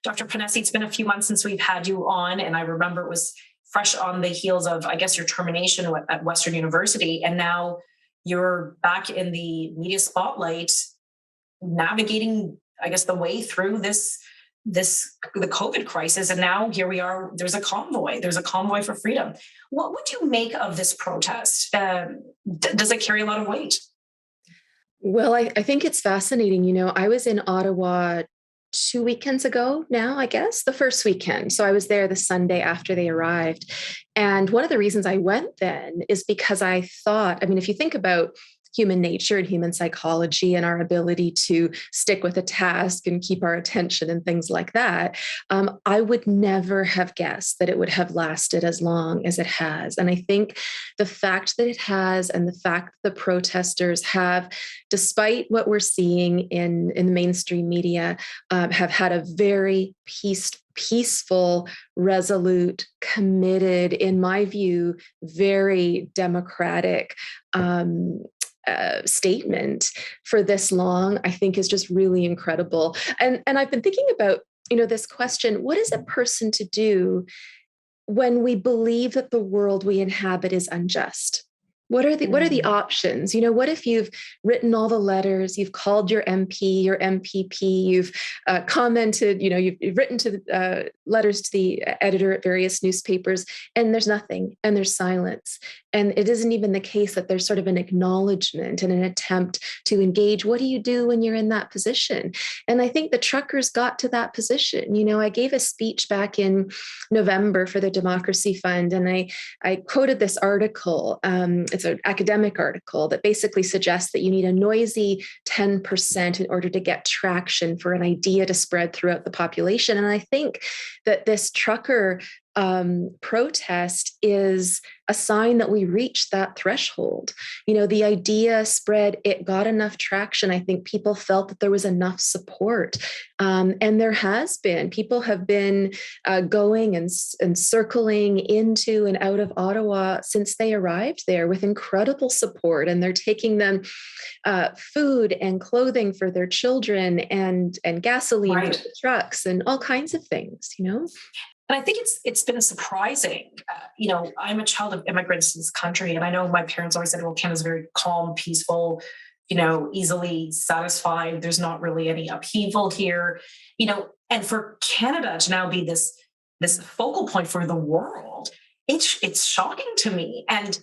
Dr. Ponesse, it's been a few months since we've had you on, and I remember it was fresh on the heels of, I guess, your termination at Western University, and now you're back in the media spotlight, navigating, I guess, the way through the COVID crisis, and now here we are. There's a convoy. There's a convoy for freedom. What would you make of this protest? Does it carry a lot of weight? Well, I think it's fascinating. I was in Ottawa 2 weekends ago now, I guess, the first weekend. So I was there the Sunday after they arrived. And one of the reasons I went then is because I thought, if you think about human nature and human psychology and our ability to stick with a task and keep our attention and things like that, I would never have guessed that it would have lasted as long as it has. And I think the fact that it has, and the fact that the protesters have, despite what we're seeing in the mainstream media, have had a very peaceful, resolute, committed, in my view, very democratic statement for this long, I think is just really incredible. And I've been thinking about, this question: what is a person to do when we believe that the world we inhabit is unjust? What are the options? What if you've written all the letters, you've called your MP, your MPP, you've commented, you've written to the letters to the editor at various newspapers, and there's nothing, and there's silence. And it isn't even the case that there's sort of an acknowledgement and an attempt to engage. What do you do when you're in that position? And I think the truckers got to that position. I gave a speech back in November for the Democracy Fund, and I quoted this article. It's an academic article that basically suggests that you need a noisy 10% in order to get traction for an idea to spread throughout the population. And I think that this trucker protest is a sign that we reached that threshold. The idea spread, it got enough traction. I think people felt that there was enough support. And there has been. People have been going and circling into and out of Ottawa since they arrived there with incredible support. And they're taking them food and clothing for their children and gasoline for the trucks and all kinds of things, And I think it's been surprising. I'm a child of immigrants in this country, and I know my parents always said, well, Canada's very calm, peaceful, easily satisfied. There's not really any upheaval here, and for Canada to now be this focal point for the world, it's shocking to me. And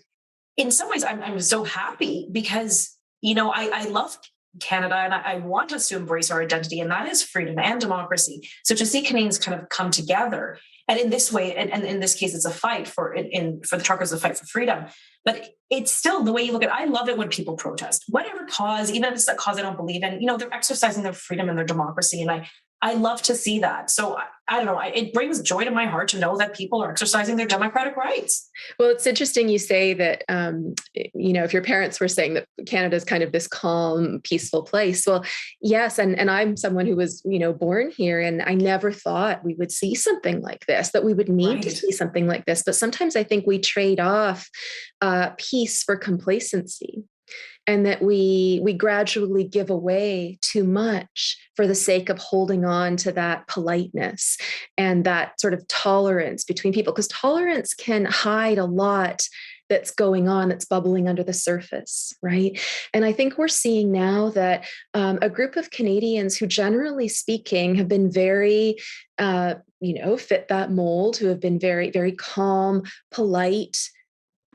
in some ways, I'm so happy because, I love Canada, and I want us to embrace our identity, and that is freedom and democracy. So to see Canadians kind of come together, and in this way, and in this case, it's a fight for the truckers, a fight for freedom. But it's still the way you look at it. I love it when people protest, whatever cause, even if it's a cause I don't believe in. They're exercising their freedom and their democracy, and I love to see that. So I don't know. It brings joy to my heart to know that people are exercising their democratic rights. Well, it's interesting you say that, if your parents were saying that Canada is kind of this calm, peaceful place. Well, yes. And I'm someone who was, born here, and I never thought we would see something like this, that we would need to see something like this. But sometimes I think we trade off peace for complacency. And that we gradually give away too much for the sake of holding on to that politeness and that sort of tolerance between people, because tolerance can hide a lot that's going on, that's bubbling under the surface, right? And I think we're seeing now that a group of Canadians who, generally speaking, have been very, fit that mold, who have been very, very calm, polite,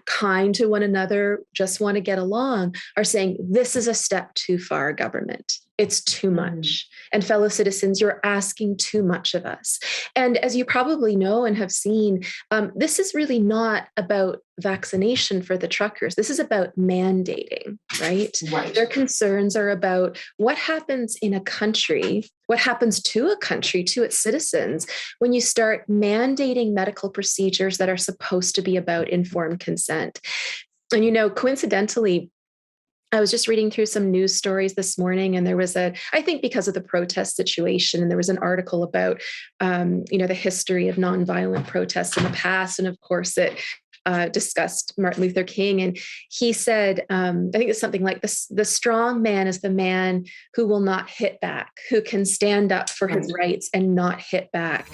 kind to one another, just want to get along, are saying, this is a step too far, government. It's too much. And fellow citizens, you're asking too much of us. And as you probably know and have seen, this is really not about vaccination for the truckers. This is about mandating, right? Their concerns are about what happens in a country, what happens to a country, to its citizens, when you start mandating medical procedures that are supposed to be about informed consent. And, coincidentally, I was just reading through some news stories this morning, and there was I think because of the protest situation, and there was an article about, the history of nonviolent protests in the past. And of course, it discussed Martin Luther King, and he said, I think it's something like this: the strong man is the man who will not hit back, who can stand up for his rights and not hit back.